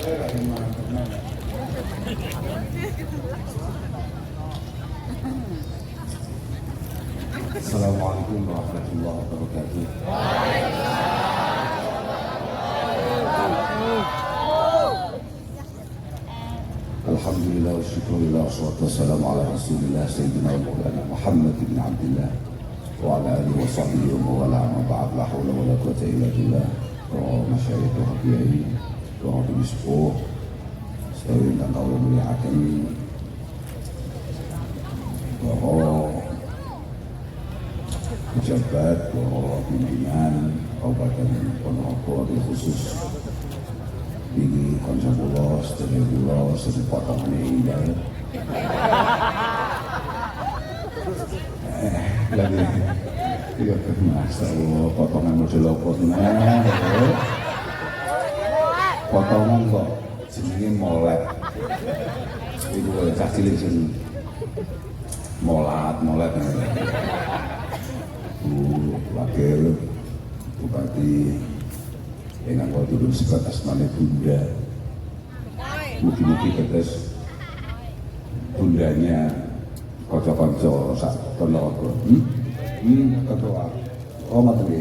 Assalamualaikum warahmatullahi wabarakatuh. Alhamdulillah wa syukurillah wassalatu wassalamu ala rasulillah sayyidina wa maulana Muhammad ibn Abdillah wa ala alihi wa sahbihi wa mawala amma ba'd la hawla wa la quwwata illa billah. Para masyayikh wa kiai, para bispo, sedaya ingkang kawula mulyakaken, para pejabat, para pimpinan Kabupaten Ponorogo khusus ini kanca kula, sedherek kula sing potongane indah. Lagi iya masalah potongan model apa tenan. Potongan kok jenenge molet. Iku kok cah cilik sing molat. Wakil Bupati yang kau turun sebatas mana bunda, mungkin terus bundanya kocok-kocok sak Ponorogo. Ketua, oh materi,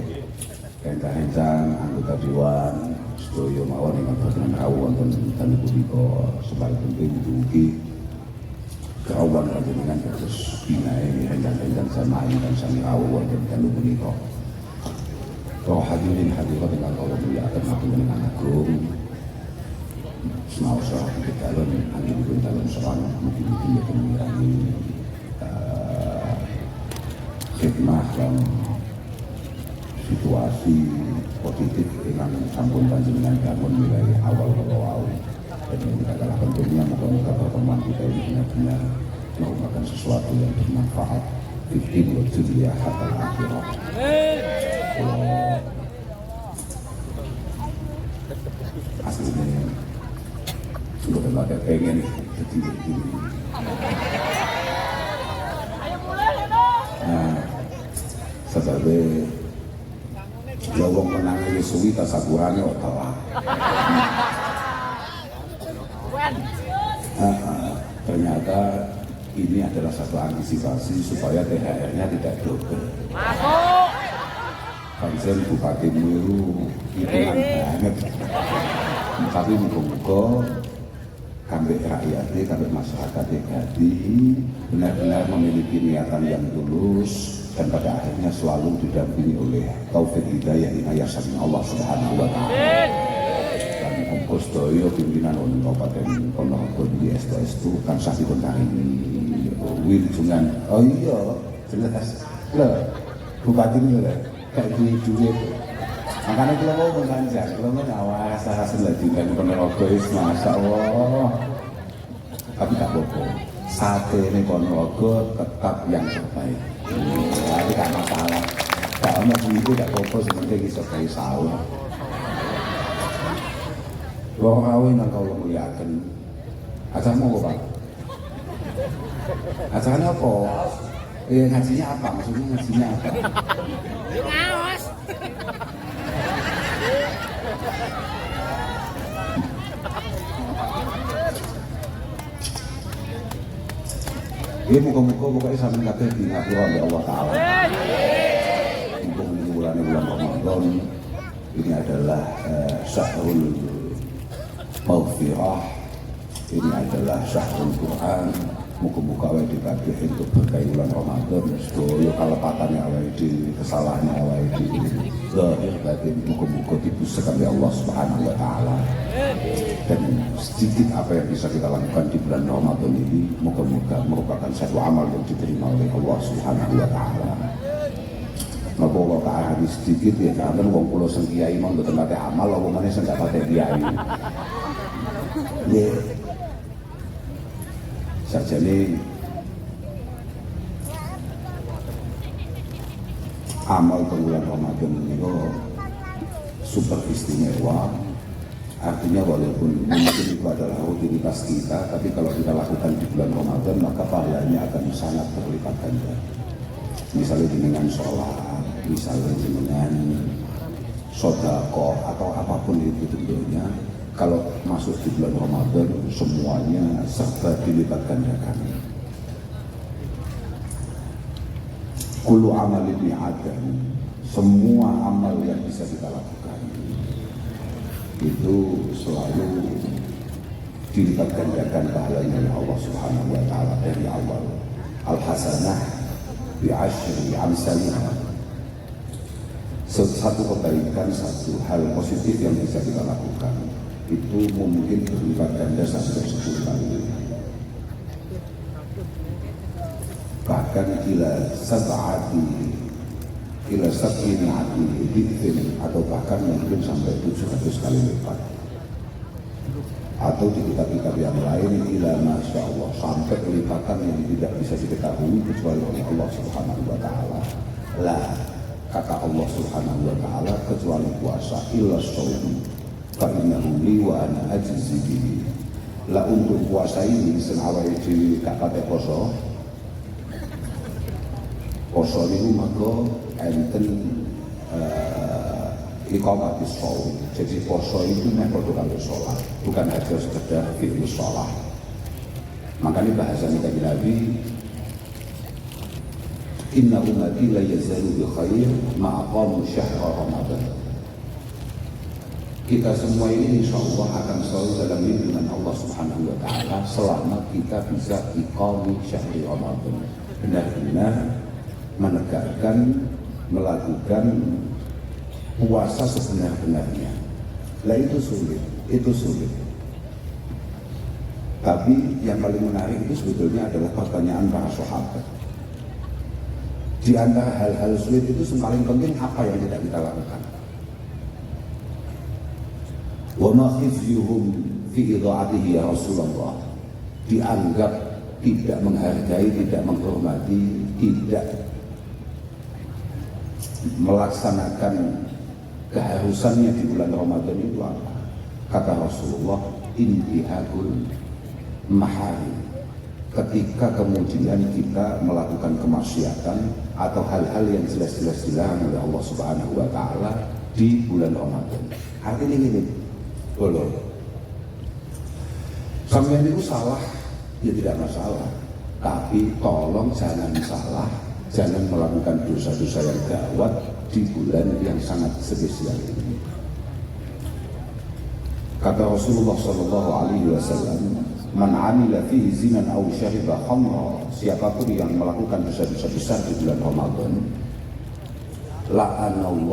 kencang anggota dewan, sedoyo mawon yang berkenan rawon dan punika sebalik penting dugi kerawan dengan terus binai kencang sama dan sami rawon dan punika. Para hadirin hadirat dengan Allah muliakan matur dengan agung. Semua usaha kita dalam angin dalam serang mungkin ya kemudian khidmah dan situasi positif dengan sampun panjenengan bangun mulai awal dan yang tidak kalah pentingnya moga-moga pertemuan kita ini benar-benar merupakan sesuatu yang bermanfaat di dunia hatta akhirat. Aslinya sudah ada pengen begini. Nah, sebabnya jawab menang ini suwi tasakurane otawa. Ternyata ini adalah satu antisipasi supaya THR-nya tidak double. Pancen Bupati Mwiru hitungan banget, tapi muka-muka kambing rakyatnya, kambing masyarakatnya jadi benar-benar memiliki niatan yang tulus dan pada akhirnya selalu didampingi oleh taufik hidayah inayah saking Allah Subhanahu wa Ta'ala. Dan Ongkos Doyo pimpinan Kabupaten Ponorogo di STS itu kan saksi tentang ini Wilujungan. Oh iya jelas loh Bupati ini loh kayak di duit. Makanya kalau mau menganjak, kalau mau ngawas hasil lagi dan Ponorogo itu masya Allah. Tapi tak apa-apa, sate ini Ponorogo tetap yang terbaik. Tapi tak masalah. Kalau mau itu tak apa-apa, sebenarnya bisa kayak sahur. Wong kawin yang kalau muliakan, acaranya apa Pak? Acaranya apa? Ngajinya apa? Maksudnya ngajinya apa? Ngawas. Muka-muka pokoknya sampai kabeh di ngapura oleh Allah Ta'ala. Mumpung ini bulan Ramadan, ini adalah syahrul maghfirah, ini adalah syahrul Quran. Muka-muka awal dikabeh untuk berkah bulan Ramadan, sedoyo kalepatannya awal di kesalahannya awal di zahir batin, muka-muka dibusakan oleh Allah Subhanahu wa Ta'ala. Dan sedikit apa yang bisa kita lakukan di bulan Ramadan ini moga-moga merupakan satu amal yang diterima oleh Allah Subhanahu wa Ta'ala. Maka Allah Ta'ala ini sedikit ya karena wong kula sing kiai mau mboten pate amal apa meneh sing gak pate kiai. Ya sajane amal bulan Ramadan ini super istimewa. Artinya walaupun mungkin itu adalah rutinitas kita, tapi kalau kita lakukan di bulan Ramadan maka pahalanya akan sangat berlipat ganda. Misalnya dengan sholat, misalnya dengan sedekah atau apapun itu tentunya, kalau masuk di bulan Ramadan semuanya serba dilipat gandakan. Kullu amal ibni Adam, semua amal yang bisa kita lakukan itu selalu dilipat gandakan pahalanya oleh Allah Subhanahu wa taala dari awal. Al-hasanah bi asyri amsalha. Satu kebaikan, satu hal positif yang bisa kita lakukan itu mungkin berlipat ganda sampai 10 kali. Bahkan ila sab'ini dhifin, atau bahkan mungkin sampai 700 kali lipat. Atau di kitab-kitab yang lain ila masya Allah, sampai kelipatan yang tidak bisa diketahui kecuali oleh Allah Subhanahu wa taala. Lah, kata Allah Subhanahu wa taala, kecuali puasa illa shaum fa innahu li wa ana ajzi bihi. Lah untuk puasa ini sing awake dhewe gak pakai poso. Poso niku mangko enten iqamatis shaum. Jadi poso itu nek padha karo salat, bukan hanya sekedar fi'il shalah. Makanya bahasa Nabi, inna ummati la yazalu bi khair ma aqamu syahra Ramadan. Kita semua ini insya Allah akan selalu dalam lindungan Allah Subhanahu wa taala selama kita bisa iqami syahri Ramadan, benar-benar menegakkan, melakukan puasa sebenar-benarnya. Lah itu sulit. Tapi yang paling menarik itu sebetulnya adalah pertanyaan para sahabat. Di antara hal-hal sulit itu yang paling penting apa yang tidak kita lakukan? Wa ma khizyuhum fi idha'atihi ya Rasulullah. Dianggap tidak menghargai, tidak menghormati, tidak melaksanakan keharusannya di bulan Ramadan itu apa? Kata Rasulullah, intihakul maharim. Ketika kemudian kita melakukan kemaksiatan atau hal-hal yang jelas-jelas dilarang oleh Allah Subhanahu wa taala di bulan Ramadan. Artinya gini, boleh. Sampai itu salah, ya tidak masalah. Tapi tolong jangan salah, jangan melakukan dosa-dosa yang gawat di bulan yang sangat spesial ini. Kata Rasulullah sallallahu alaihi wasallam, man amila fihi zinan aw syariba khamra, siapapun yang melakukan dosa-dosa besar di bulan Ramadan, la'anahu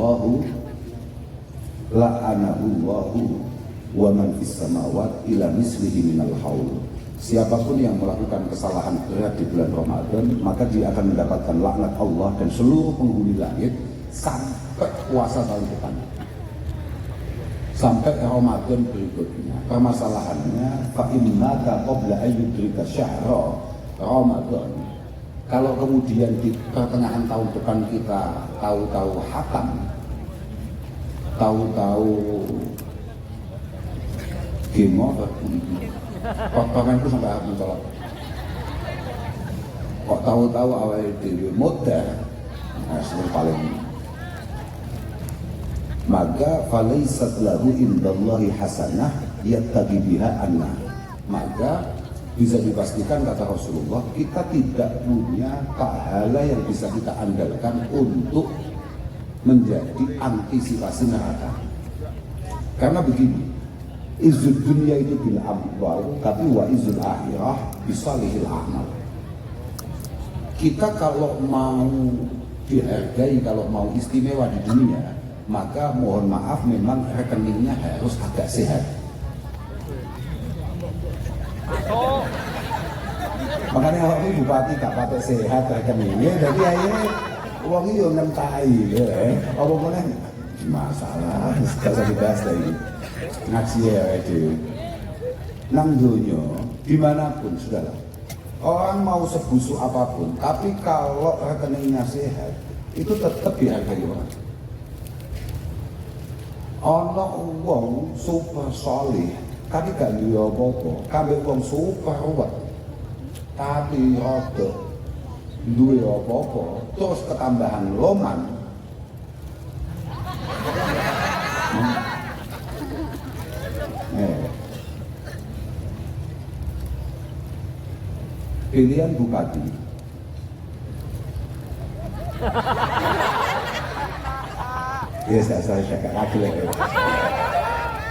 wa man fis samawati ila mislihi minal haul. Siapapun yang melakukan kesalahan berat di bulan Ramadan, maka dia akan mendapatkan laknat Allah dan seluruh penghuni langit sampai puasa tahun depan, sampai Ramadan berikutnya. Permasalahannya, fa innaka qabla an yudrika syahra Ramadan, kalau kemudian di pertengahan tahun depan kita tahu-tahu hatam, tahu-tahu gimana kotoran itu sampai habis sholat, kok tahu-tahu awal diri modal, nah paling, maka falaisat lahu indallahi hasanah yattaqi biha anna. Maka bisa dipastikan kata Rasulullah, kita tidak punya pahala yang bisa kita andalkan untuk menjadi antisipasi neraka. Karena begini, izud dunia itu bil amwal, tapi wa izul akhirah bisalihil amal. Kita kalau mau dihargai, kalau mau istimewa di dunia, maka mohon maaf memang rekeningnya harus agak sehat. Makanya waktu bupati gak pakai sehat rekeningnya, jadi akhirnya uang itu yang nentai, apa boleh masalah, gak usah dibahas lagi. Ngaji ya itu nang dunia dimanapun sudahlah, orang mau sebusuk apapun, tapi kalau rekeningnya sehat itu tetap dihargai orang. Ono wong super solih tapi gak duwe apa-apa, kabeh wong super ruwet tapi rada duwe apa-apa, terus ketambahan loman. pilihan bupati. Ya saya agak kaget ya.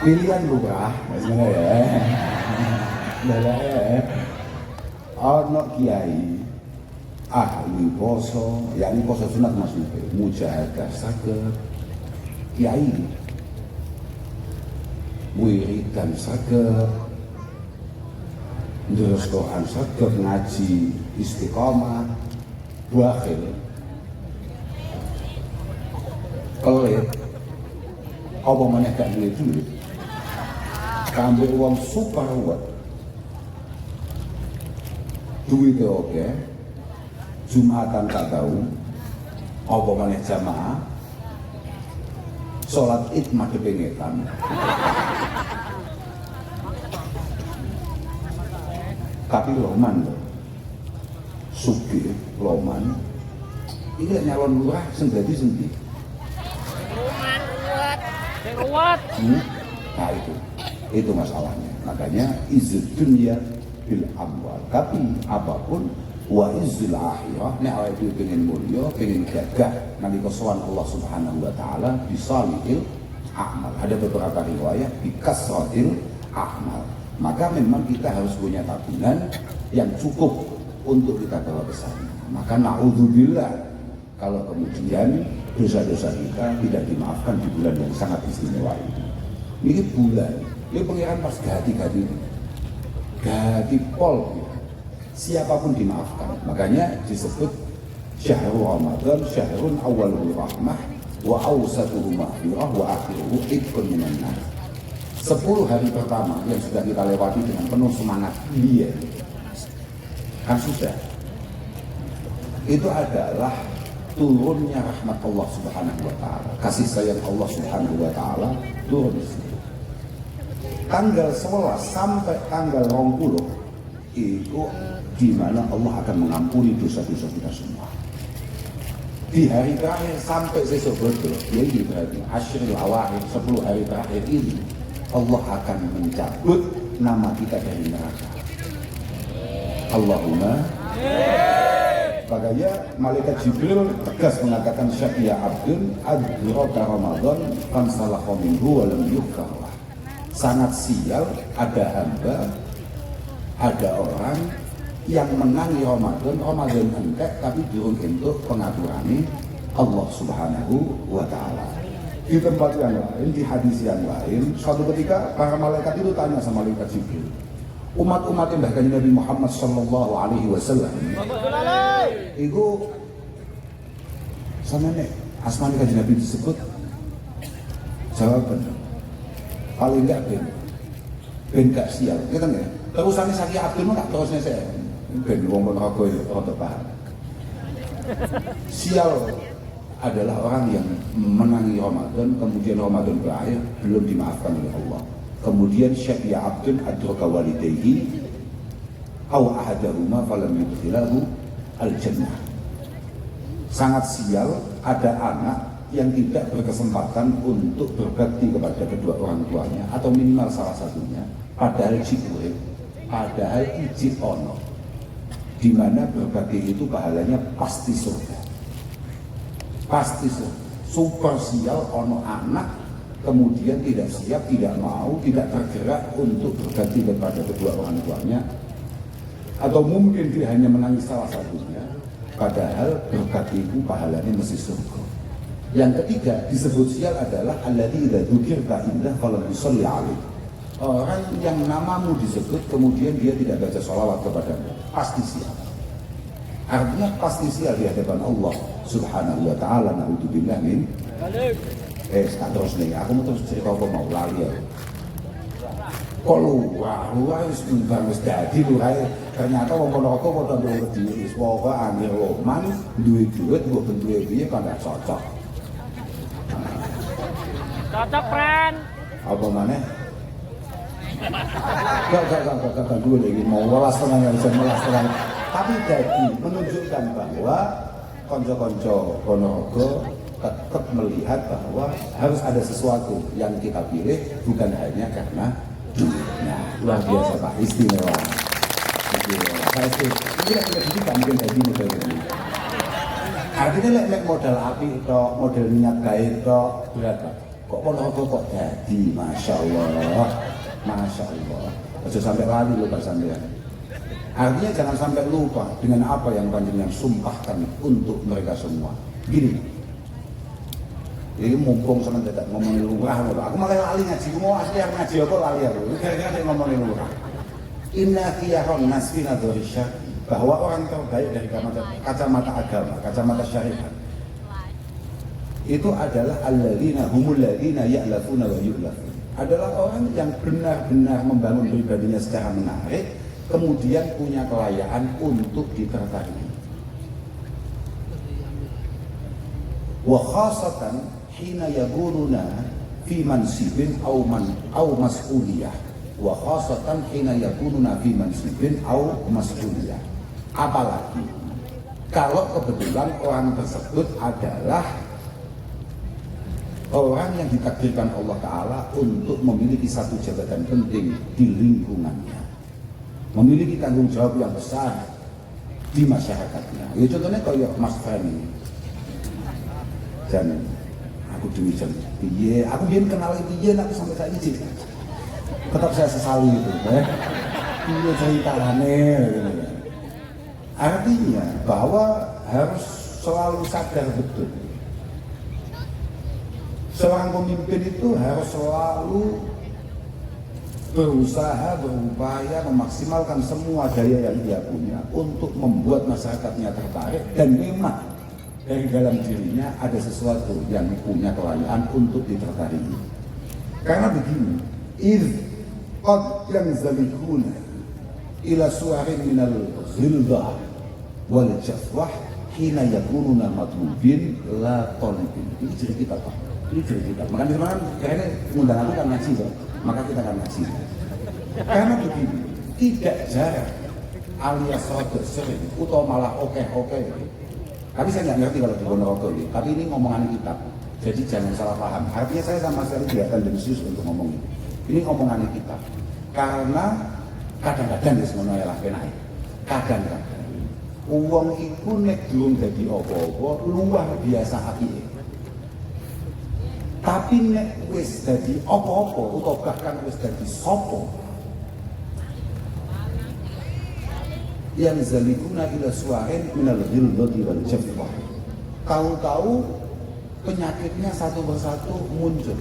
Pilihan lurah, maksudnya ya. Ono kiai ahli poso, yakni poso sunat maksudnya, mujahadah saged, kiai wiridan saged, ndherus Quran saged, ngaji istiqomah, bakhil pelit apa maneh gak duit kambil uang super kuat duitnya oke Jumatan tak tahu apa maneh jamaah sholat id madhep ngetan tapi loman loh sugih loman ini nyalon lurah sing dadi sendi kuat. Nah itu masalahnya. Makanya izzud dunya bil amwal. Tapi apapun wa izzul akhirah nek awake dhewe pengen mulya, pengen gagah nalika sowan Allah Subhanahu wa taala bisalihil a'mal. Ada beberapa riwayat bikasratil a'mal. Maka memang kita harus punya tabungan yang cukup untuk kita bawa ke sana. Maka naudzubillah kalau kemudian dosa-dosa kita tidak dimaafkan di bulan yang sangat istimewa ini. Ini bulan, ini pengiran pas gati pol, siapapun dimaafkan. Makanya disebut syahrul Ramadan, syahrun awalul rahmah, wa awsatuhu maghfirah, wa akhiruhu idkun minan nar. 10 hari pertama yang sudah kita lewati dengan penuh semangat, iya, kan sudah. Itu adalah turunnya rahmat Allah Subhanahu wa taala, kasih sayang Allah Subhanahu wa taala turun di sini. Tanggal 11 sampai tanggal 20 itu di mana Allah akan mengampuni dosa-dosa kita semua. Di hari terakhir sampai sesuk betul, yaitu berarti asyrul awakhir 10 hari terakhir ini Allah akan mencabut nama kita dari neraka. Allahumma makanya malaikat Jibril tegas mengatakan syaqiya abdun adraka Ramadan fansalakha minhu wa lam yukarrah. Sangat sial ada hamba, ada orang yang menangi Ramadan entek tapi durung entuk pengaturane Allah Subhanahu wa taala. Di tempat yang lain, di hadis yang lain, suatu ketika para malaikat itu tanya sama malaikat Jibril, umat-umat yang bahkan Nabi Muhammad sallallahu alaihi wasallam itu sama nek asmane kanjeng Nabi disebut jawaban paling enggak ben gak sial ya kan ya terusane saking Abdul tak terusnya saya ben wong neraka ya rada paham sial adalah orang yang menangi Ramadan kemudian Ramadan berakhir belum dimaafkan oleh Allah. Kemudian syaqiya abdun adraka walidayhi aw ahadahuma falam yudkhilahu al-jannah. Sangat sial ada anak yang tidak berkesempatan untuk berbakti kepada kedua orang tuanya atau minimal salah satunya padahal jikure padahal ijib ono di mana berbakti itu pahalanya pasti surga. Pasti surga. Super sial ono anak kemudian tidak siap, tidak mau, tidak tergerak untuk berbakti kepada kedua orang tuanya atau mungkin dia hanya menangis salah satunya padahal berbakti itu pahalanya mesti surga. Yang ketiga disebut sial adalah alladzi idza dzukirta indah falam yusalli alaih. Orang yang namamu disebut kemudian dia tidak baca sholawat kepadamu pasti sial. Artinya pasti sial di hadapan Allah Subhanahu wa taala. Naudzubillah min tak terus nih, aku mau terus cerita apa mau lali ya. Kok luar wis timbang wis dadi lurae ternyata wong neraka padha nduk dhewe wis pokoke angel loman duwe duit mbok bentuke piye kan gak cocok. Cocok, Pren. Apa maneh? Gak dulu lagi mau welas tenang yang bisa welas tenang. Tapi jadi menunjukkan bahwa konco-konco Ponorogo tetap melihat bahwa harus ada sesuatu yang kita pilih bukan hanya karena duitnya. Luar biasa Pak, istimewa. Saya sih, ini yang pendidikan mungkin kayak gini ini. Artinya lek modal api itu, modal niat baik itu berat Pak. Kok Ponorogo kok jadi, masya Allah, masya Allah. Jangan sampai lali lupa sampean. Artinya jangan sampai lupa dengan apa yang panjenengan sumpahkan untuk mereka semua. Gini, ini mumpung sama tidak ngomongin lurah, aku malah lali ngaji, mau asli yang ngaji apa lali aku. Kira-kira ngomongin lurah. Inna khiyarun nasfina dorisya, bahwa orang terbaik dari kacamata agama, kacamata syariat itu adalah alladzina humul ladzina ya'lafuna wa yu'lafun, adalah orang yang benar-benar membangun pribadinya secara menarik, kemudian punya kelayaan untuk ditertarik. Wa khasatan hina yagununa fi mansibin au mas'uliyah, wa khasatan hina yakununa fi mansibin au mas'uliyah. Apalagi kalau kebetulan orang tersebut adalah orang yang ditakdirkan Allah Ta'ala untuk memiliki satu jabatan penting di lingkungannya, memiliki tanggung jawab yang besar di masyarakatnya. Ya contohnya kayak Mas Fani, dan aku demi piye, aku biar kenal piye, aku sampai saat ini tetap saya sesali itu, piye ceritane. Artinya bahwa harus selalu sadar betul, seorang pemimpin itu harus selalu berusaha, berupaya memaksimalkan semua daya yang dia punya untuk membuat masyarakatnya tertarik, dan memang dari dalam dirinya ada sesuatu yang punya kelayaan untuk ditertariki. Karena begini, idh qad yanzalikuna ila suwarin minal ghildah wal jafwah hina yakununa matlubin la talibin. Ini cerita kita Pak, ini cerita kita. Makanya kemarin kayaknya undang aku kan ngaji Pak, maka kita akan ngaji. Karena begini, tidak jarang alias rada sering atau malah oke. Tapi saya nggak ngerti kalau di Ponorogo ini, tapi ini ngomongan kitab, jadi jangan salah paham. Artinya saya sama sekali tidak tendensius untuk ngomong ini. Ini ngomongan kitab. Karena kadang-kadang ya semuanya lah penai. Kadang-kadang uang itu nek belum jadi apa-apa luar biasa apike. Tapi nek wis jadi apa-apa atau bahkan wis jadi sopo, yang zalikuna ila suwarin minal ghilzati wal jafwah. Tahu-tahu penyakitnya satu persatu muncul,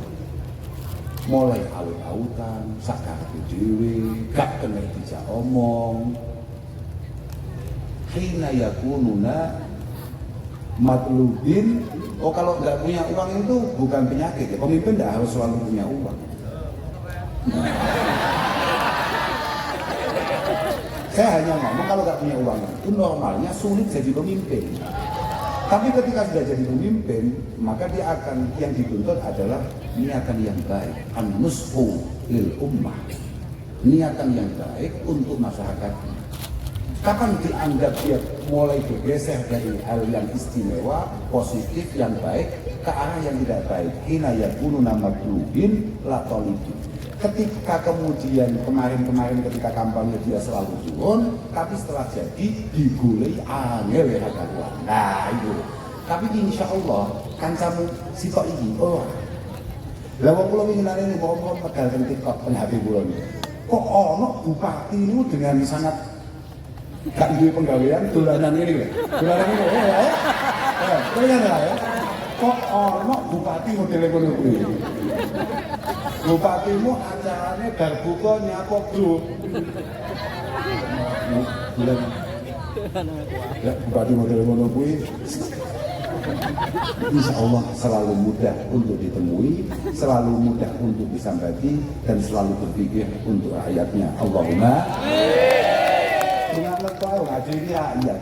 mulai awet-awetan, sakar dhewe, gak kena dijak omong. Hina yakununa matlubin. Oh, kalau nggak punya uang itu bukan penyakit ya, pemimpin tidak harus selalu punya uang. Saya hanya ngomong kalau nggak punya uang itu normalnya sulit jadi pemimpin. Tapi ketika sudah jadi pemimpin, maka dia akan, yang dituntut adalah niatan yang baik, an-nushu lil ummah, niatan yang baik untuk masyarakatnya. Kapan dianggap dia mulai bergeser dari hal yang istimewa, positif, yang baik ke arah yang tidak baik? Hina yakununa matlubin la talibin. Ketika kemudian kemarin ketika kampanye dia selalu turun, tapi setelah jadi digulai angel ya kawan. Nah itu. Tapi insya Allah kancamu sitok ini, oh. Lawang pulau ingin ini mau medalkan TikTok penghati pulau ini. Kok ono bupati ini dengan sangat gak duwe penggawean dolanan ini, dolanan ini, ya. Kok ono bupati model ngono kuwi. Bupatimu acarane bar buka nyapok grup. Ya, bupati model ngono kuwi insya Allah selalu mudah untuk ditemui, selalu mudah untuk disampaikan, dan selalu berpikir untuk rakyatnya. Allahumma dengan tahu ngaji rakyat.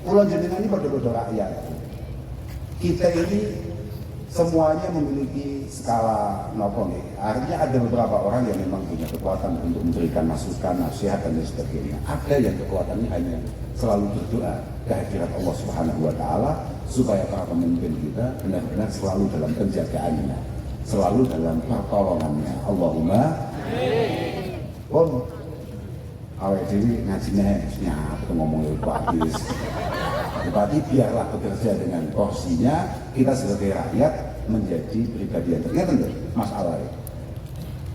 Pulau jenengan ini pada rakyat. Kita ini semuanya memiliki skala nopo nih. Artinya ada beberapa orang yang memang punya kekuatan untuk memberikan masukan, nasihat dan lain sebagainya. Ada yang kekuatannya hanya selalu berdoa kehadirat Allah Subhanahu wa Ta'ala supaya para pemimpin kita benar-benar selalu dalam penjagaannya, selalu dalam pertolongannya. Allahumma. awal diri ngajinya nyap ngomong bupati. Bupati biarlah bekerja dengan porsinya, kita sebagai rakyat menjadi pribadi yang ternyata Mas Alay.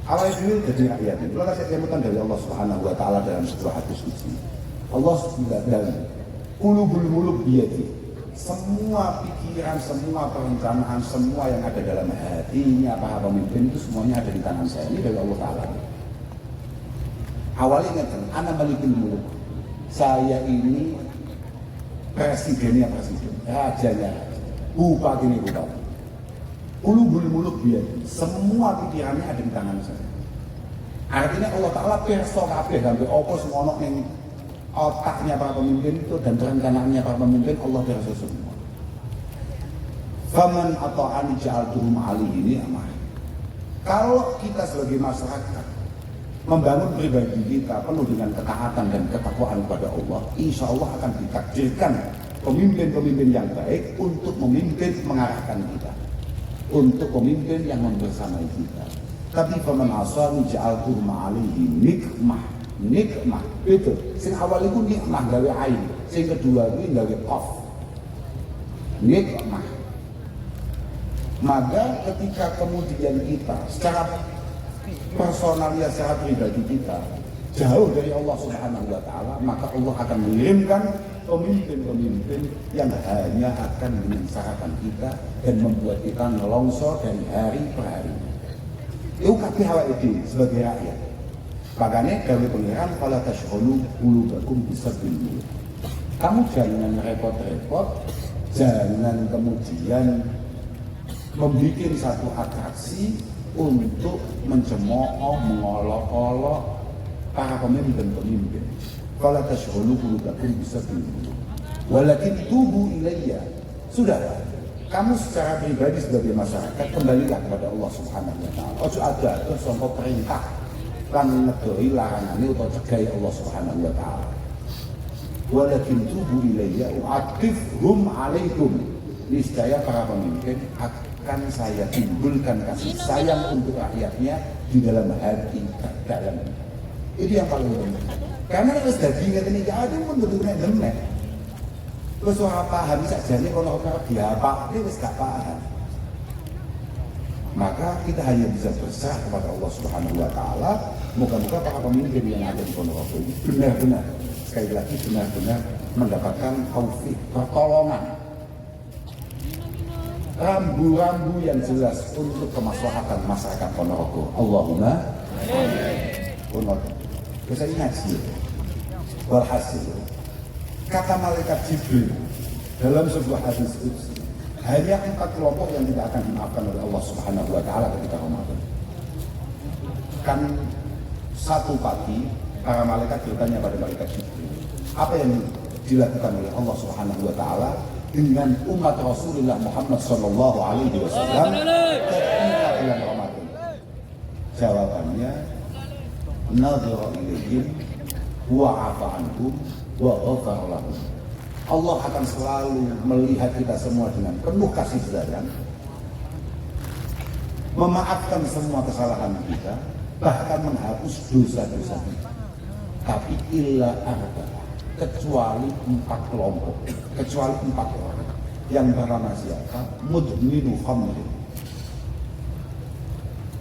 Alay dulu jadi rakyat itu. Lalu saya kemutan dari Allah Subhanahu Wa Taala dalam sebuah hadis suci. Allah dalam qulubul muluk biyadi. Semua pikiran, semua perencanaan, semua yang ada dalam hatinya para pemimpin itu semuanya ada di tangan saya. Ini dari Allah Taala. Awalnya ingatkan, ana malikul muluk. Saya ini presidennya presiden, rajanya, bupati ini bupati. Qulubul muluk biar semua pikirannya ada di tangan saya. Artinya Allah Ta'ala perso kabeh sampai opo semono yang otaknya para pemimpin itu dan perencanaannya para pemimpin Allah perso semua. Faman atau ani ja'altuhum ali ini amah. Kalau kita sebagai masyarakat membangun pribadi kita penuh dengan ketaatan dan ketakwaan kepada Allah, insya Allah akan ditakdirkan pemimpin-pemimpin yang baik untuk memimpin mengarahkan kita, untuk pemimpin yang membersamai kita. Tapi faman asani ja'altuhu ma'alihi nikmah, nikmah itu sing awal itu nikmah gawe ain, sing kedua itu gawe qaf, nikmah. Maka ketika kemudian kita secara personalnya, secara pribadi kita jauh dari Allah Subhanahu Wa Taala, maka Allah akan mengirimkan pemimpin-pemimpin yang hanya akan menyengsarakan kita dan membuat kita nelongso dari hari per hari. Itu kabeh awake dhewe sebagai rakyat. Makanya dari pengiran fala tashghulu qulubakum bisabil. Kamu jangan repot-repot, jangan kemudian membuat satu atraksi untuk mencemooh, mengolok-olok para pemimpin-pemimpin. Fala tashghulu qulubakum bisabil. Walakin tubu ilayya. Sudah, kamu secara pribadi sebagai masyarakat kembalilah kepada Allah Subhanahu Wa Taala. Ojo ada sangka perintah lan ngedoi larangane utawa cegai Allah Subhanahu Wa Taala. Walakin tubu ilayya u'atifhum alaikum. Niscaya para pemimpin akan saya timbulkan kasih sayang untuk rakyatnya di dalam hati dalam. Itu yang paling penting. Karena harus dadi ngeten iki ada pun bentuknya demek. Wis ora paham sakjane kalau diapakne wis gak paham. Maka kita hanya bisa berserah kepada Allah Subhanahu Wa Taala. Moga-moga para pemimpin yang ada di Ponorogo ini benar-benar, sekali lagi benar-benar mendapatkan taufik, pertolongan, rambu-rambu yang jelas untuk kemaslahatan masyarakat Ponorogo. Allahumma amin. Bisa ngaji. Walhasil, kata malaikat Jibril dalam sebuah hadis qudsi, hanya 4 kelompok yang tidak akan dimaafkan oleh Allah Subhanahu Wa Taala ketika Ramadan. Kan satu pagi para malaikat bertanya pada malaikat Jibril, apa yang dilakukan oleh Allah Subhanahu Wa Taala dengan umat Rasulullah Muhammad Sallallahu Alaihi Wasallam ketika bulan Ramadan? Jawabannya, nadhara ilaihim wa afa anhum wa ghafara lahum. Allah akan selalu melihat kita semua dengan penuh kasih sayang, memaafkan semua kesalahan kita, bahkan menghapus dosa-dosa kita. Tapi illa arba, kecuali 4 kelompok, kecuali 4 orang. Yang pertama siapa? Mudminu khamrin.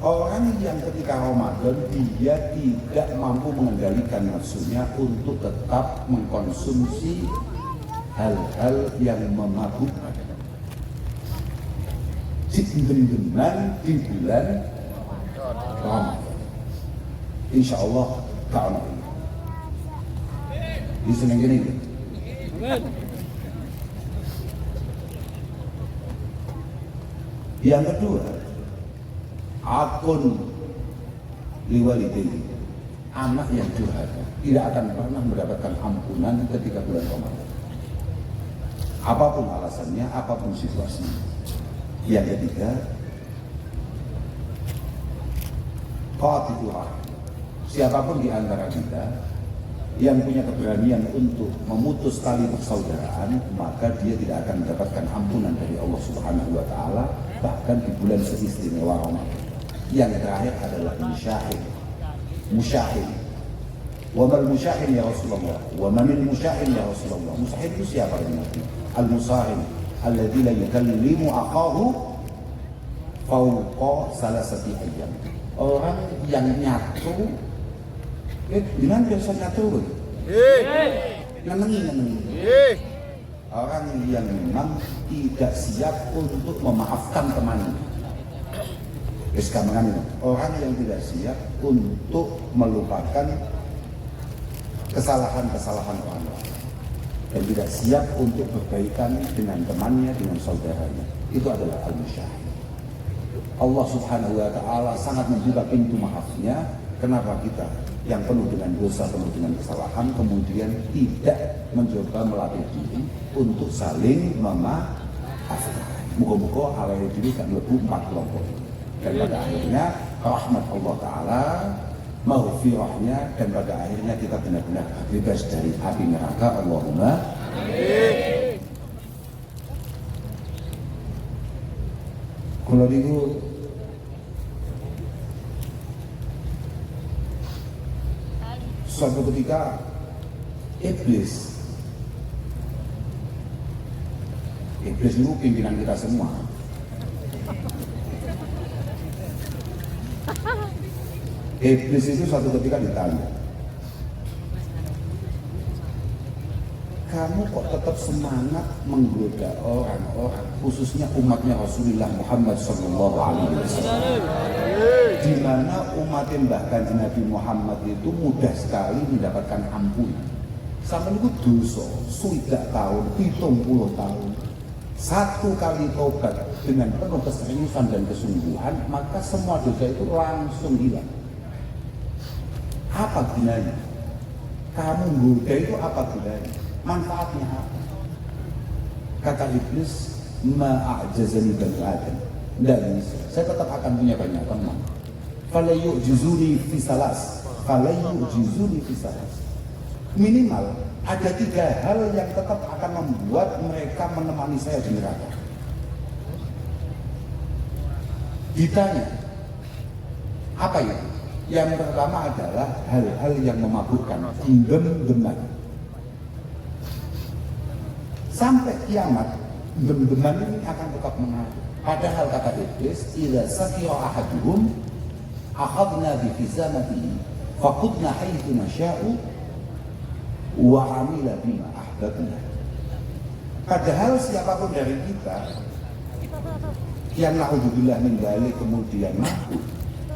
Orang yang ketika Ramadan dia tidak mampu mengendalikan nafsunya untuk tetap mengkonsumsi hal-hal yang memabukkan. Dengan di bulan Ramadan, insya Allah tahun ini di Senin ini. Yang kedua, akun liwalidaini, anak yang durhaka tidak akan pernah mendapatkan ampunan ketika bulan Ramadan. Apapun alasannya, apapun situasinya. Yang ketiga, qatituha. Siapapun di antara kita yang punya keberanian untuk memutus tali persaudaraan, maka dia tidak akan mendapatkan ampunan dari Allah Subhanahu Wa Taala bahkan di bulan seistimewa Ramadan. Yang terakhir adalah musyahid. Wa mal musyahin ya Rasulullah. Wa manil musyahin ya Rasulullah. Musyahin itu siapa ini Nabi? Al-musahin alladzi la yukallimu akhahu fawqa salasati ayyam. Orang yang nyatu gimana biasa nyatu? Nenengi. Orang yang memang tidak siap untuk memaafkan temannya. Orang yang tidak siap untuk melupakan kesalahan-kesalahan orang lain dan tidak siap untuk berbaikan dengan temannya, dengan saudaranya. Itu adalah al-musyahid. Allah Subhanahu wa ta'ala sangat membuka pintu maafnya. Kenapa kita yang penuh dengan dosa, penuh dengan kesalahan, kemudian tidak mencoba melatih diri untuk saling memaafkan? Moga-moga awal diri kan lebih 4 kelompok. Dan pada akhirnya rahmat Allah Ta'ala, maghfirahnya, dan pada akhirnya kita benar-benar bebas dari api neraka. Allahumma amin. Kalau itu suatu ketika iblis itu pimpinan kita semua. Iblis itu suatu ketika ditanya, kamu kok tetap semangat menggoda orang-orang, khususnya umatnya Rasulullah Muhammad SAW, di mana umat Mbah Kanjeng Nabi Muhammad itu mudah sekali mendapatkan ampunan. Sampai itu dosa, sudah tahun, 70 tahun. Satu kali tobat dengan penuh keseriusan dan kesungguhan, maka semua dosa itu langsung hilang. Apa gunanya? Kamu menggoda itu apa gunanya? Manfaatnya apa? Kata iblis, ma'ajazani bani Adam. Tidak bisa, saya tetap akan punya banyak teman. Fala yu'jizuni fi salas. Minimal ada 3 hal yang tetap akan membuat mereka menemani saya di neraka. Ditanya, apa itu? Yang pertama adalah hal-hal yang memabukkan, dem-deman. Sampai kiamat, dem-deman ini akan tetap mengalir. Padahal kata iblis, idza sakira ahaduhum akhadna bi khizamatihi faqudna haythu nasya'u wa amila bima ahbabna. Padahal siapapun dari kita yang naudzubillah min dzalik kemudian mabuk,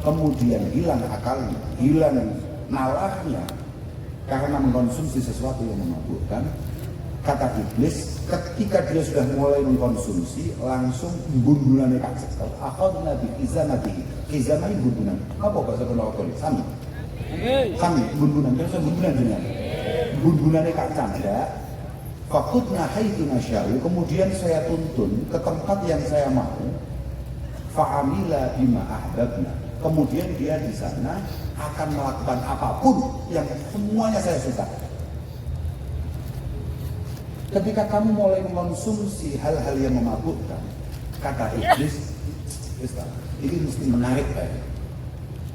kemudian hilang akalnya, hilang nalarnya karena mengkonsumsi sesuatu yang memabukkan, kata iblis, ketika dia sudah mulai mengkonsumsi, langsung bundulannya kacau. Akhadna bi khizamatihi. Khizamah ini bundulan. Apa bahasa Jawa? Sami, bundulan. Bahasa bundulan dengan bundulannya kacau. Faqudna haitsu nasya'u. Kemudian saya tuntun ke tempat yang saya mau. Fa'amila bima ahbabna. Kemudian dia di sana akan melakukan apapun yang semuanya saya suka. Ketika kamu mulai mengkonsumsi hal-hal yang memabukkan, kata iblis, ini mesti menarik baik.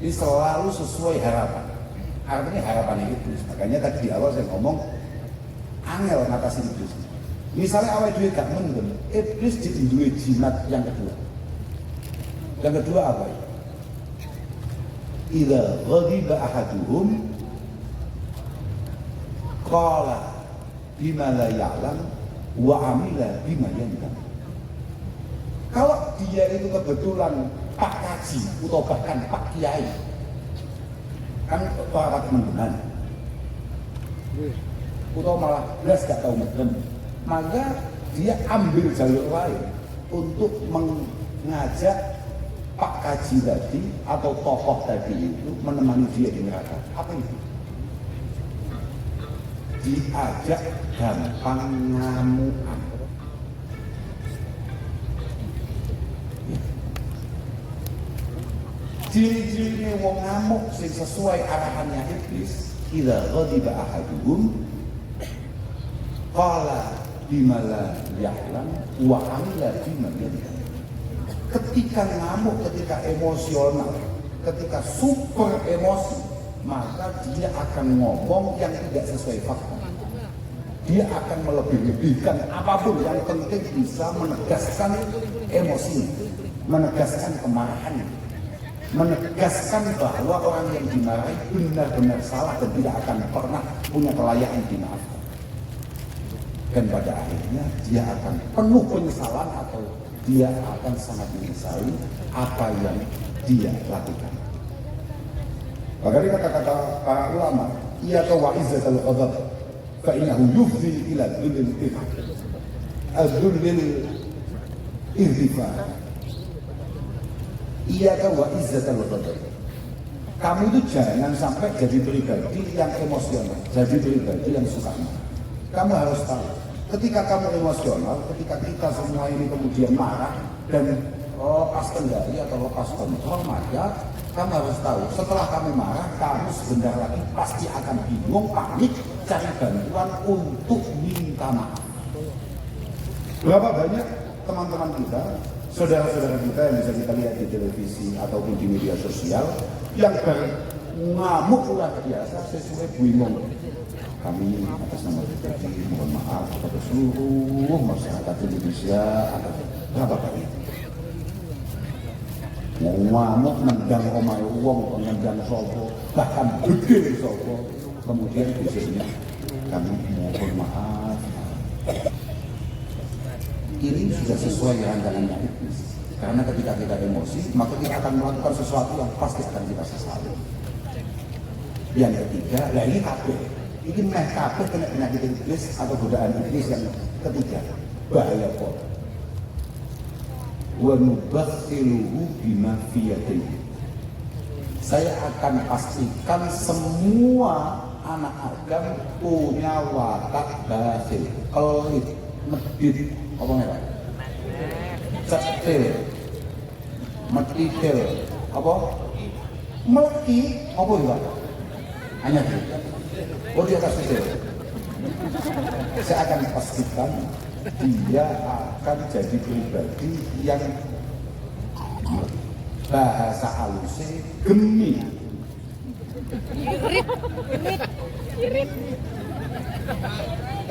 Ini selalu sesuai harapan. Artinya harapan iblis. Makanya tadi di awal saya ngomong, angel ngatasin iblis. Misalnya awal duit gak mendem, iblis jadi duit jimat yang kedua. Yang kedua apa ya? Idza ghadiba ahaduhum qala bima la ya'lam wa amila bima yandam. Kalau dia itu kebetulan Pak Kaji atau bahkan Pak Kiai, kan para teman-teman, atau malah belas gak tahu medem, maka dia ambil jalur lain untuk mengajak Pak Kaji tadi atau tokoh tadi itu menemani dia di neraka. Apa itu? Diajak gampang ngamukan. Ciri-cirinya wong ngamuk sing sesuai arahannya iblis. Idza ghadiba ahaduhum qala bima la ya'lam wa amila bima ya'lam. Ketika ngamuk, ketika emosional, ketika super emosi, maka dia akan ngomong yang tidak sesuai fakta. Dia akan melebih-lebihkan apapun yang penting bisa menegaskan emosi, menegaskan kemarahan, menegaskan bahwa orang yang dimarahi benar-benar salah dan tidak akan pernah punya kelayakan dimaafkan. Dan pada akhirnya dia akan penuh penyesalan atau dia akan sangat menyesali apa yang dia lakukan. Makanya kata-kata para ulama, ia kawaizat al-qadar fa'inahu yufdi ila dhullil irtifa. Ia kawaizat al-qadar. Kamu itu jangan sampai jadi pribadi yang emosional, jadi pribadi yang suka marah. Kamu harus tahu, ketika kamu emosional, ketika kita semua ini kemudian marah dan lepas kendali atau lepas kontrol, maka kamu harus tahu, setelah kamu marah, kamu sebentar lagi pasti akan bingung, panik, cari bantuan untuk minta maaf. Berapa banyak teman-teman kita, saudara-saudara kita yang bisa kita lihat di televisi ataupun di media sosial, yang ngamuk luar biasa sesuai bingung. Kami atas nama pribadi mohon maaf kepada seluruh masyarakat Indonesia atas berapa kali ngamuk nendang omahe wong, nendang sopo, bahkan gede sopo, kemudian biasanya kami mohon maaf. Ini sudah sesuai rancangannya iblis. Karena ketika kita emosi, maka kita akan melakukan sesuatu yang pasti akan kita sesali. Yang ketiga, lah ini kabeh. Ini meh kabeh kena penyakit iblis atau godaan iblis yang ketiga, bahaya kok. Wa nubakhiluhu bima fi yadihi. Saya akan pastikan semua anak Adam punya watak bakhil, pelit, medit, apa merah? Cetil, metidil, apa? Melki, apa itu? Hanya itu. Oh dia atas itu. Saya akan pastikan dia akan jadi pribadi yang bahasa halusnya gemi, irit,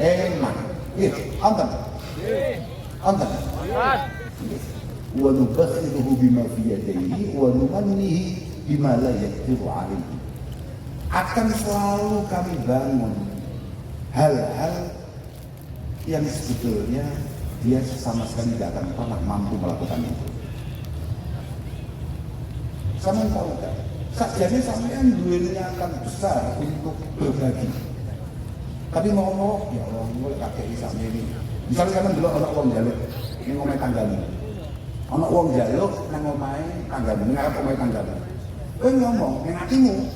enak, anten, wa nubakhiluhu bima fi yadayhi wa numannihi bima la yaqdiru alaihi. Akan selalu kami bangun hal-hal yang sebetulnya dia sama sekali tidak akan pernah mampu melakukan itu. Sama tahu kan? Sakjane sampean duitnya akan besar untuk berbagi. Tapi mau ya Allah, mulai kakek sampe ini. Misalnya kan dulu anak uang jaluk, ini ngomai tanggamu. Anak uang jaluk, nang ngomai tanggamu, ngarep ngomai tanggamu. Kowe ngomong, yang hatimu.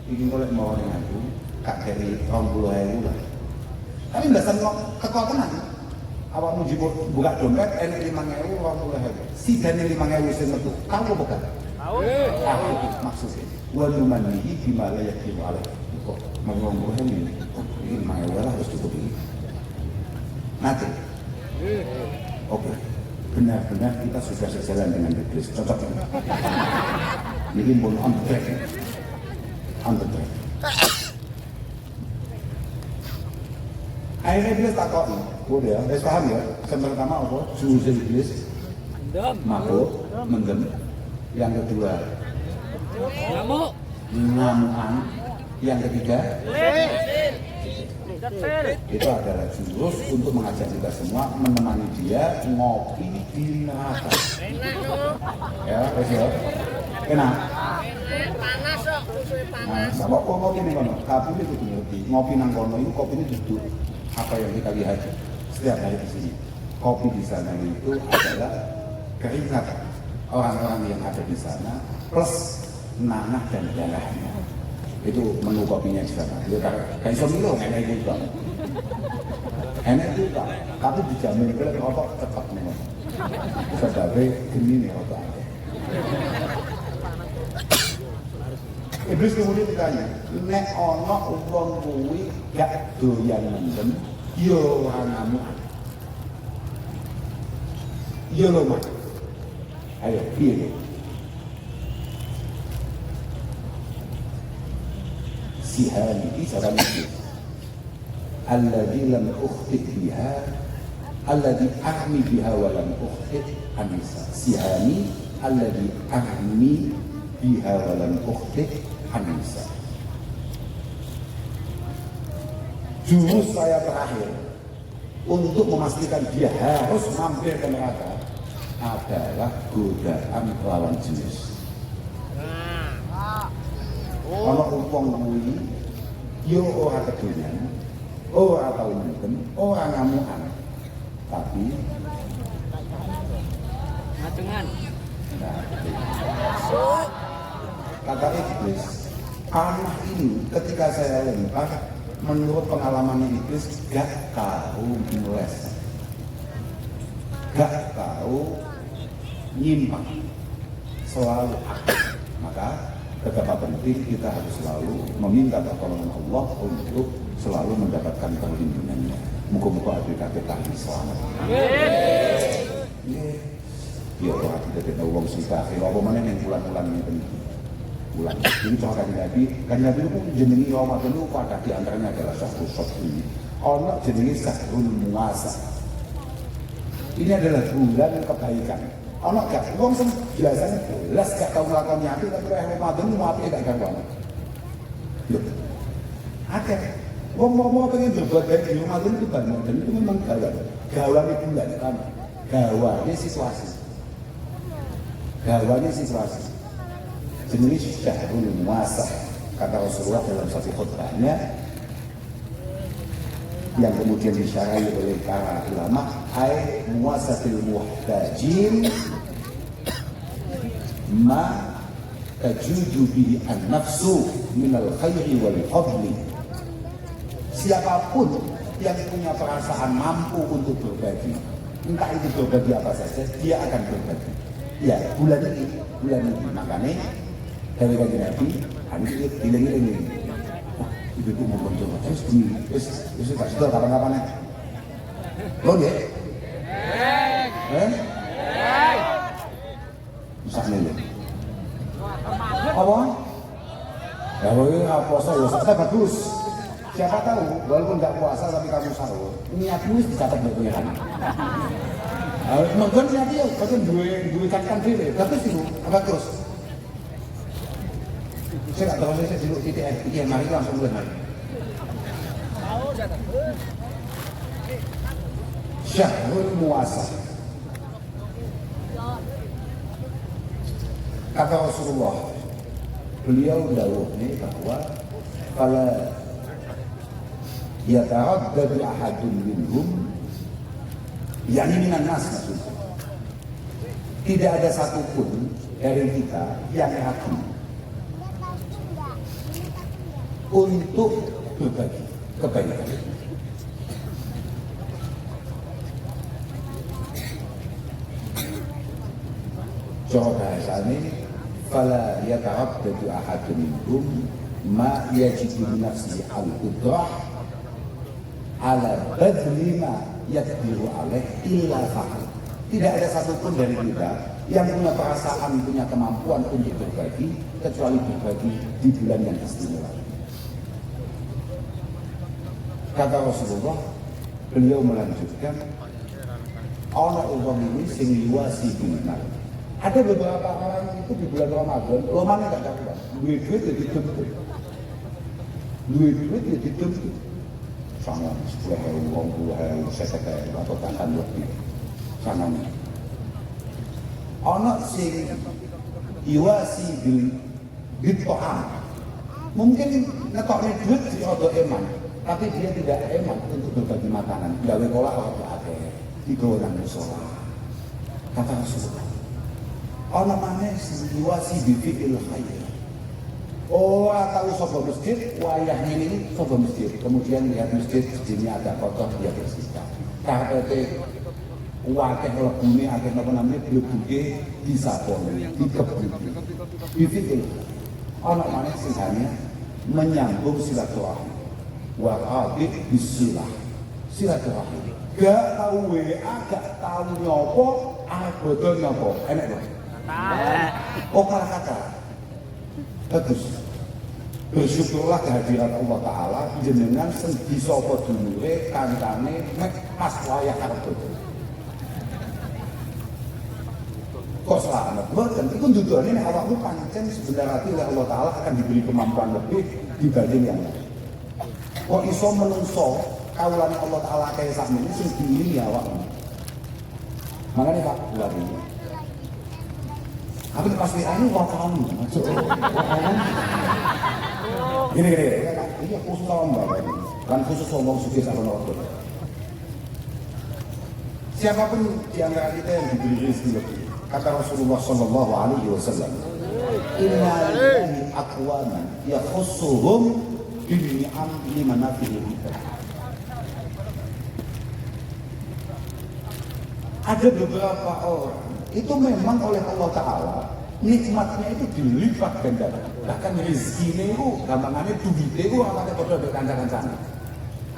Ini boleh mau dengan aku, kak dari 20.000 lah. Tapi dasar kekuatan tenan. Awakmu buka dompet, enek 5.000, 20.000. Si dane 5.000 sing metu, tahu apa bukan? Tahu. Maksudnya, wa numannihi bima la yaqimu alaih. Kok ngomong ini 5.000 lah harus cukup ini. Nanti. Oke. Benar-benar kita sudah sejalan dengan iblis. Cocok. Ini pun on track. Akhirnya iblis takut, udah, paham ya? Yang pertama apa? Suhu iblis, mabuk, mendem. Yang kedua, ngamukan. Yang ketiga, itu adalah jurus untuk mengajak kita semua menemani dia ngopi di neraka. Ya, enak. Panas kok, Nah, sama kok ngopi nih kono, tapi itu ngerti. Ngopi nang kono itu kopi ini duduk apa yang kita lihat setiap hari di sini. Kopi di sana itu adalah keringat orang-orang yang ada di sana plus nanah dan darahnya. Itu menu kopinya di sana. Itu kayak iso milo enak juga. Enak juga, tapi dijamin kalau rokok cepat nih. Bisa dapat gini nih rokok. Iblis kemudian ditanya, nek ono wong kuwi gak doyan mendem, yo ora ngamuk. Yo lho, Mas. Ayo, piye? sihami iki cara mikir alladzi lam ukhti biha alladzi ahmi biha wa lam ukhti anisa sihami alladzi ahmi biha wa lam ukhti anisa. Jurus saya terakhir untuk memastikan dia harus mampir ke neraka adalah godaan lawan jenis. Kalau uang kuwi yo ora kedunyan, ora tau mendem, ora ngamukan, tapi Matungan. kata iblis, panah ini ketika saya lempar, menurut pengalaman iblis gak tahu meles, gak tahu nyimpang, selalu aktif. Maka betapa penting kita harus selalu meminta pertolongan Allah untuk selalu mendapatkan perlindungannya. Muka-muka adik kakek tahan selamat. Ya orang tidak tahu uang cerita. Kalau apa mana yang bulan-bulan ini penting. Bulan ini cuma kan Nabi itu jenengi Ramadan itu pada di antaranya adalah satu ini. Ono jenengi Syahrul Muasa. Ini adalah bulan kebaikan. Ono gak? Wong biasanya belas gak tahu melakukan api, tapi Ramadan itu mau api gak karuan. Loh, ada. Wong pengen berbuat baik di Ramadan itu banyak, dan itu memang gawan. Gawannya bulan pertama. Gawannya situasi. Gawannya situasi. Jenis Syahrul Muasa, kata Rasulullah dalam satu khutbahnya, yang kemudian disyarahi oleh para ulama, ai muasatil muhtajin ma tajudu bihi an-nafsu minal khairi wal fadli. Siapapun yang punya perasaan mampu untuk berbagi, entah itu berbagi apa saja, dia akan berbagi. Ya, bulan ini makanya dari kajian Nabi, hari ini dileng-leng. Ibu mau mencoba terus tak sudah kapan-kapan ya lo ya bisa nih apa ya ini puasa ya sudah bagus, siapa tahu walaupun nggak puasa tapi kamu sahur niatmu dicatat dari pengiran mungkin niatnya ya bahkan dua catatan diri bagus itu bagus. Saya nggak tahu saya dulu titik yang mari langsung mulai. Syahrul Muasa. Kata Rasulullah, beliau dawuh ini bahwa kalau yataraddadu ahadun minhum, yakni minan nas maksudnya, tidak ada satupun dari kita yang ragu untuk berbagi kebaikan. Coba bahasa ini, fala yataraddadu ahadun minhum ma yajidu min nafsihi al-qudrah ala badli ma yaqdiru alaih illa fa'al. Tidak ada satupun dari kita yang punya perasaan, punya kemampuan untuk berbagi kecuali berbagi di bulan yang istimewa. Kata Rasulullah, beliau melanjutkan, ana uang ini sing liwasi binar. Ada beberapa orang itu di bulan Ramadan, lomane gak dapat, duit jadi dempet, duit jadi dempet, sama 10.000, 20.000, 50.000 atau bahkan lebih, sama nih. Ana sing liwasi binar, mungkin ngetoknya duit di odo eman. Tapi dia tidak eman untuk berbagi makanan. Gawe kolak waktu akeh, digolang musola. Kata Rasulullah, ana maneh siwasi bifiil khair. Tahu sapa masjid, wayahnya ini sapa masjid. Kemudian lihat masjid sini agak kotor, dia bersihkan. Karpete wakeh lebune akeh napa namanya blebuke disaponi, dikebuki. Bifiil. Ana maneh sisanya menyambung silaturahmi. Wa'abid bisilah silaturahmi. Gak tahu WA, gak tahu nyopo, betul nyopo, enak dong. Oh kalah kata, bagus. bersyukurlah kehadiran Allah Ta'ala jenengan sing bisa apa dulure kancane mek pas wayah karep. Kok selamat? Boten iku nduduhane nek awakmu pancen sebenarnya oleh Allah Ta'ala akan diberi kemampuan lebih dibanding yang lain. Kok iso menungso kaulane Allah Ta'ala kaya sakmene sing diiringi awakmu. Makanya Pak Buari. Aku pas wirane wong kamu. Gini, ini khusus orang Bapak ini, kan khusus ngomong suci sama waktu. Siapapun di antara kita yang diberi rezeki lebih, kata Rasulullah Sallallahu Alaihi Wasallam, Inna lillahi aqwaman yakhussuhum bini'am limanafi'il hibah. Ada beberapa orang itu memang oleh Allah Ta'ala nikmatnya itu dilipat gandakan. Bahkan rezekinya itu gampangannya duitnya itu amatnya pada ada kancan-kancan.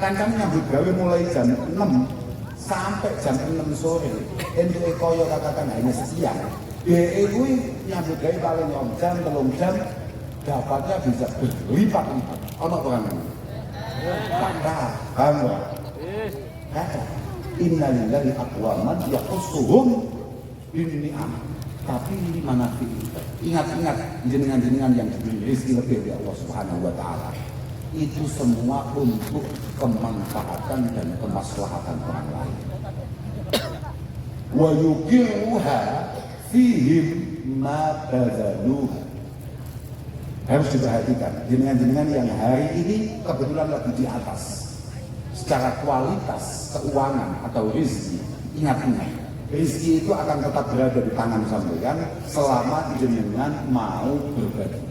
Kancan nyambut gawe mulai jam 6 sampai jam 6 sore. Untuk koyo katakan hanya siang. Dia itu nyambut gawe paling 2 jam, 3 jam dapatnya bisa berlipat-lipat. Ono orang ini. Kata, kamu. Kata, innalillahi aqwaman yakhussuhum binni'am. Tapi mana ingat-ingat jenengan-jenengan yang diberi rezeki lebih dari Allah Subhanahu wa Ta'ala, itu semua untuk kemanfaatan dan kemaslahatan orang lain. Wa yuqiruha fihim ma bazaluha. Harus diperhatikan jenengan-jenengan yang hari ini kebetulan lagi di atas secara kualitas keuangan atau rezeki. Ingat-ingat, rezeki itu akan tetap berada di tangan sampeyan selama jenengan mau berbagi.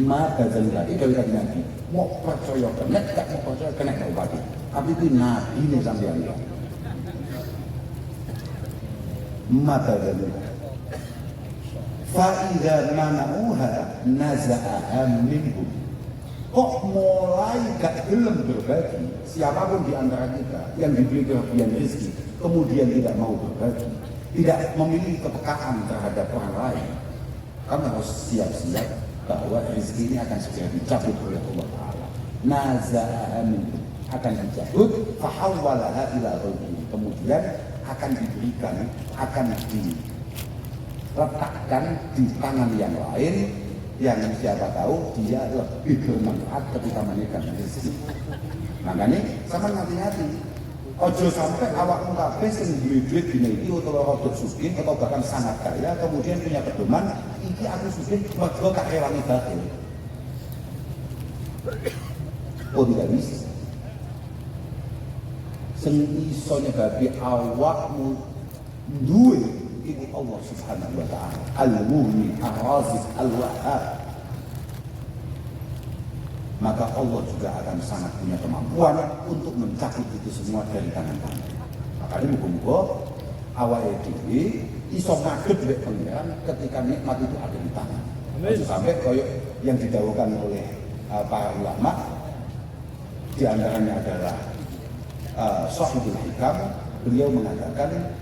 Maka jadi dari Nabi mau percaya kena, tak mau percaya kena tak bagi. Tapi itu Nabi ini sampeyan ya. Maka jadi fa'idha mana'uha naza'aha minhum. Kok mulai gak gelem berbagi, siapapun di antara kita yang diberi kelebihan rezeki kemudian tidak mau berbagi, tidak memiliki kepekaan terhadap orang lain, kamu harus siap-siap bahwa rezeki ini akan segera dicabut oleh Allah Ta'ala. Naza'aha minhum, akan dicabut, fahawwalaha ila ghairihi, kemudian akan diberikan, akan diletakkan di tangan yang lain, yang siapa tahu dia lebih bermanfaat ketika menekan rezeki. Makanya sama hati-hati, ojo sampai awakmu kabeh sing duwe-duwe dina iki utawa rada sugih atau bahkan sangat kaya kemudian punya pedoman iki aku sugih mergo tak rewangi bakhil. Oh tidak bisa. Sing iso nyebabi awakmu duwe ini Allah Subhanahu wa Ta'ala, Al-Mu'min, Ar-Razik, Al-Wahhab. Maka Allah juga akan sangat punya kemampuan untuk mencabut itu semua dari tangan kamu. Makanya muga-muga awake dhewe iso ngadeg mek pengiran ketika nikmat itu ada di tangan. Sampai koyo yang didhawuhkan oleh para ulama, di antaranya adalah Shahidul Hikam, beliau mengatakan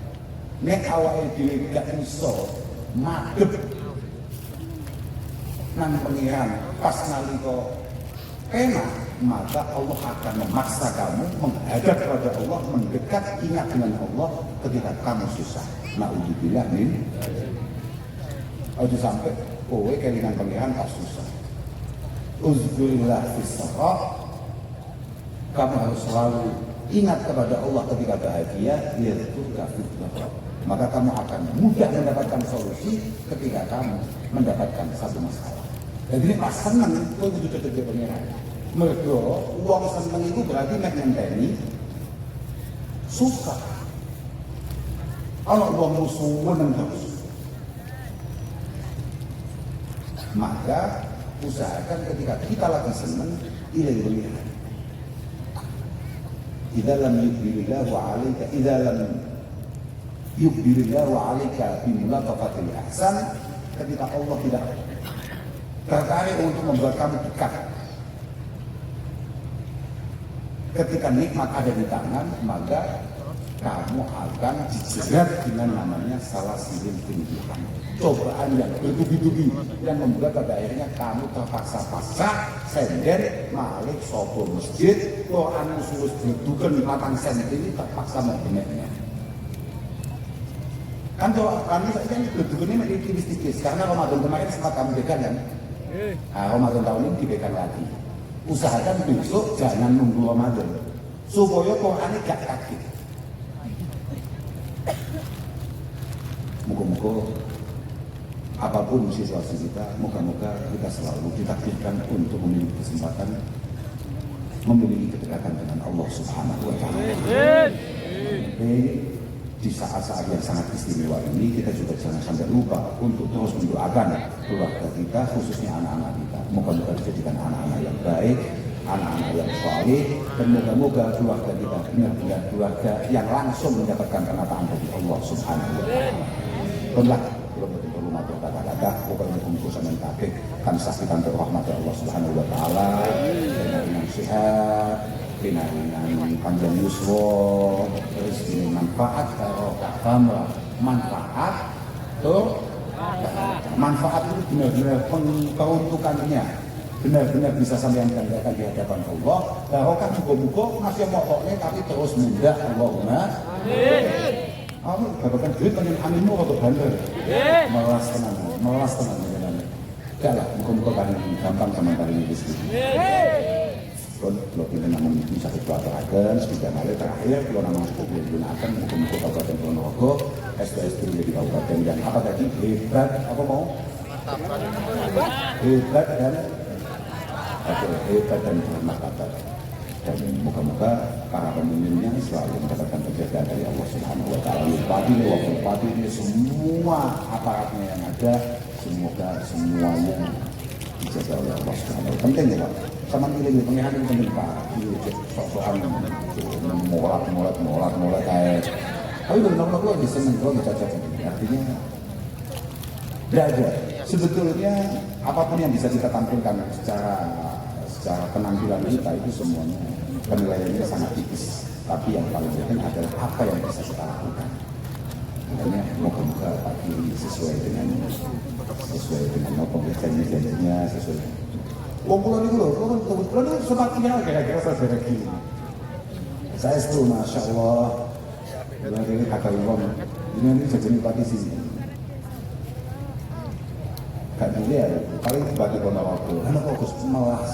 nek awake dhewe gak iso madhep nang pengiran pas nalika enak, maka Allah akan memaksa kamu menghadap kepada Allah, mendekat, ingat dengan Allah ketika kamu susah. Na'udzubillah min. Aja sampai kowe kelingan pengiran pas susah. Uzkurillah fis-sarra. Kamu harus selalu ingat kepada Allah ketika bahagia, yazkurka fid-dharra. Maka kamu akan mudah mendapatkan solusi ketika kamu mendapatkan satu masalah. Jadi pas seneng kowe kudu dadi pengiran. Mergo wong seneng itu berarti nek ngenteni susah. Ana wong musuh meneng terus. Maka usahakan ketika kita lagi seneng ilai berlihat. Idza lam yukbilillahu 'alaika idza lam yukbilillahu 'alaika bi mulaqafatil ihsan, ketika Allah tidak tertarik untuk membuat kamu dekat, ketika nikmat ada di tangan, maka kamu akan dijerat dengan namanya salah sihir tinggihan, cobaan yang bertubi-tubi yang membuat pada akhirnya kamu terpaksa pasrah sender malik sopo masjid Quran sulus berduken 4 senti ini terpaksa mendengarnya. Kan kami saja ini berduken ini menjadi tipis-tipis karena Ramadan kemarin sempat kami bekan kan. Nah, Ramadan tahun ini dibekan lagi. Usahakan besok jangan nunggu Ramadan supaya Quran ini gak kaget. Moga-moga apapun situasi kita, moga-moga kita selalu ditakdirkan untuk memiliki kesempatan memiliki kedekatan dengan Allah Subhanahu wa Ta'ala. Di saat-saat yang sangat istimewa ini kita juga jangan sampai lupa untuk terus mendoakan keluarga kita, khususnya anak-anak kita. Moga-moga dijadikan anak-anak yang baik, anak-anak yang saleh, dan moga-moga keluarga kita benar-benar keluarga yang langsung mendapatkan penataan dari Allah Subhanahu wa Ta'ala. Benar, belum perlu matur kata-kata, pokoknya kumpul sama yang kakek, kan saksikan rahmat Allah Subhanahu wa Ta'ala, dengan sehat, dengan panjang yuswa, terus ini manfaat kalau kafamlah manfaat tuh manfaat itu benar-benar peruntukannya benar-benar bisa sampai yang gandakan di hadapan Allah. Barokah muga-muga masih pokoknya tapi terus mudah Allahumma amin. Amin. Barokah duit panjang aminmu atau bandar melas tenang enggak lah, muga-muga kalian gampang sama kalian ini kalau kita namun bisa dipelajarakan sedikit malah terakhir kalau namun cukup digunakan muka-muka Kabupaten Ponorogo STS di Kabupaten dan apa tadi hebat apa mau hebat dan bermartabat dan muka-muka para pemimpinnya selalu mendapatkan penjagaan dari Allah Subhanahu wa Ta'ala. Bupati ini semua aparatnya yang ada semoga semuanya dijaga oleh Allah Subhanahu wa Ta'ala. Penting ya Pak, sama pilih pengiran itu penting Pak, sok-sokan molat kayak tapi benar-benar gue bisa seneng, gue bisa cacat artinya tidak ada sebetulnya apapun yang bisa kita tampilkan secara penampilan kita itu semuanya penilaiannya sangat tipis, tapi yang paling penting adalah apa yang bisa kita lakukan. Makanya moga-moga pagi sesuai dengan apa janjinya sesuai. Kumpulan itu loh, kebetulan itu semakin kira-kira saudara gini. Saya itu Masya Allah, ini kata Imam, ini jadi pagi sini. Gak dilihat, paling bagi Ponorogo, karena fokus melas.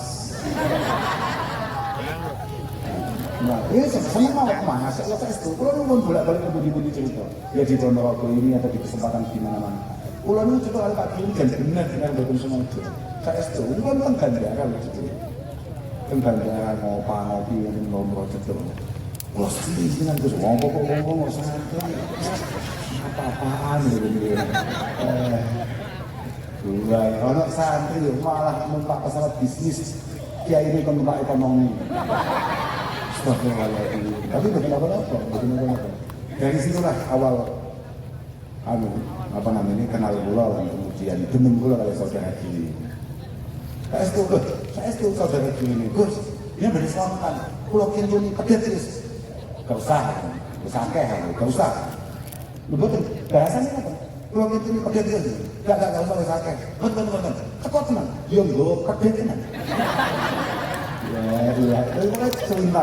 Nah, ini senang mau kemana? Saya itu, kalau pun bolak-balik ke budi-budi cerita, ya di Ponorogo ini atau di kesempatan di mana-mana. Pulau ini juga ada pagi ini dan benar-benar betul semua itu. Saya itu, ini kan Gandaran gitu. Gandaran ngopi ini nomor itu. Wah, ini kan terus ngomong santai. Apa-apaan gitu. Dua, orang santri malah numpak pesawat bisnis. Kiai ini kan numpak ekonomi. Astagfirullahaladzim. Tapi begitu-apa. Dari situlah awal kenal gula dan kemudian demen gula oleh saudara Gili. Saya itu saudara Gili ini, Gus, ini berislamkan. Pulau Kintu ini pedet Gus. Gak usah betul, bahasanya apa? Pulau Kintu ini pedet Gus. Gak usah betul. Kekot teman, yang gue pedet teman. Ya, itu kan cerita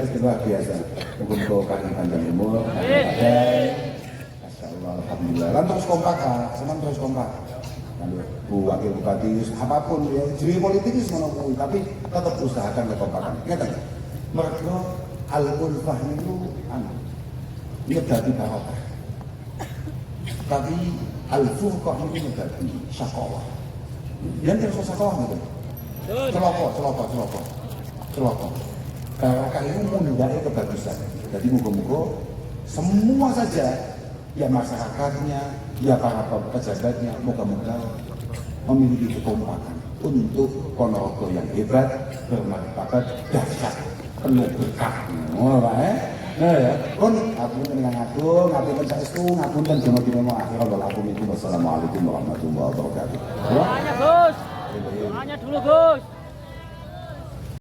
itu luar biasa. Untuk kami panjang umur, Masya Allah, Alhamdulillah. Lan terus kompak, terus kompak. Bu Wakil Bupati, apapun ya, jadi politik itu semua tapi tetap usahakan kekompakan. Ingat kan? Mereka al-ulfah itu nyedati barokah. Tapi al-furqah itu nyedati syakawah. Yang terus syakawah gitu. Celoko. Barokah itu mengundang kebagusan. Jadi moga-moga semua saja, ya masyarakatnya, ya para pejabatnya, moga-moga memiliki kekompakan untuk Ponorogo yang hebat, bermartabat, dahsyat, penuh berkah. Nah ya, ngapunten dengan ngapunten saestu, ngapunten dina-dina akhir wassalamualaikum warahmatullahi wabarakatuh. Tanya Gus. Tanya dulu Gus.